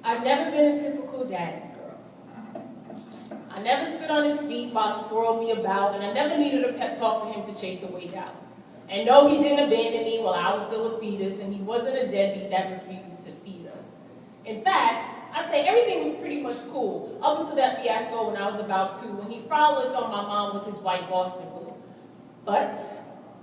I've never been a typical daddy's girl. I never spit on his feet while he twirled me about, and I never needed a pep talk for him to chase away doubt. And no, he didn't abandon me while I was still a fetus, and he wasn't a deadbeat that refused to feed us. In fact, I'd say everything was pretty much cool, up until that fiasco when I was about 2, when he frolicked on my mom with his white Boston blue. But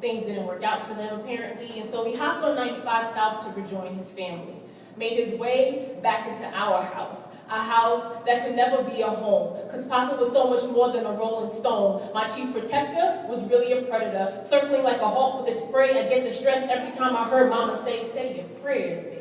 things didn't work out for them, apparently, and so he hopped on 95 South to rejoin his family, made his way back into our house, a house that could never be a home, because Papa was so much more than a rolling stone. My chief protector was really a predator, circling like a hawk with its prey. I'd get distressed every time I heard Mama say your prayers, baby.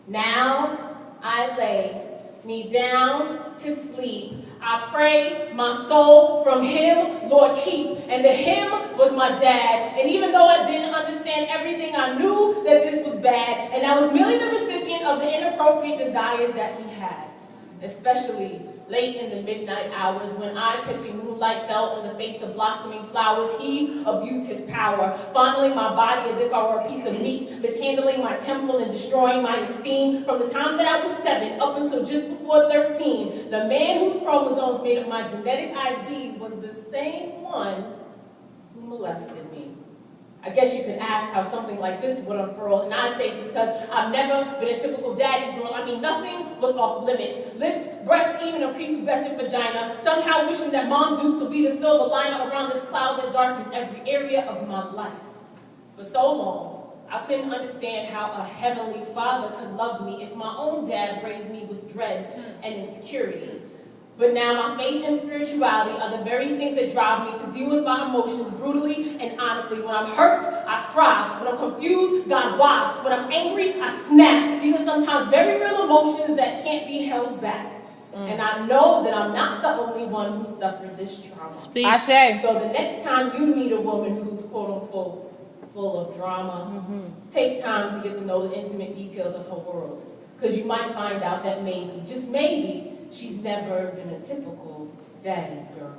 Now I lay me down to sleep. I pray my soul from him, Lord, keep. And the him was my dad. And even though I didn't understand everything, I knew that this was bad. And I was merely the recipient of the inappropriate desires that he had, especially late in the midnight hours when eye-catching moonlight fell on the face of blossoming flowers. He abused his power, fondling my body as if I were a piece of meat, mishandling my temple and destroying my esteem. From the time that I was 7 up until just before 13, the man whose chromosomes made up my genetic ID was the same one who molested me. I guess you could ask how something like this would unfurl, and I say it's because I've never been a typical daddy's girl. I mean, nothing was off limits. Lips, breasts, even a prepubescent vagina, somehow wishing that Mom Dukes would be the silver liner around this cloud that darkens every area of my life. For so long, I couldn't understand how a heavenly father could love me if my own dad raised me with dread and insecurity. But now my faith and spirituality are the very things that drive me to deal with my emotions brutally and honestly. When I'm hurt, I cry. When I'm confused, God, why? When I'm angry, I snap. These are sometimes very real emotions that can't be held back. And I know that I'm not the only one who suffered this trauma. Speak. So the next time you meet a woman who's quote-unquote full of drama, take time to get to know the intimate details of her world. Because you might find out that maybe, just maybe, she's never been a typical daddy's girl.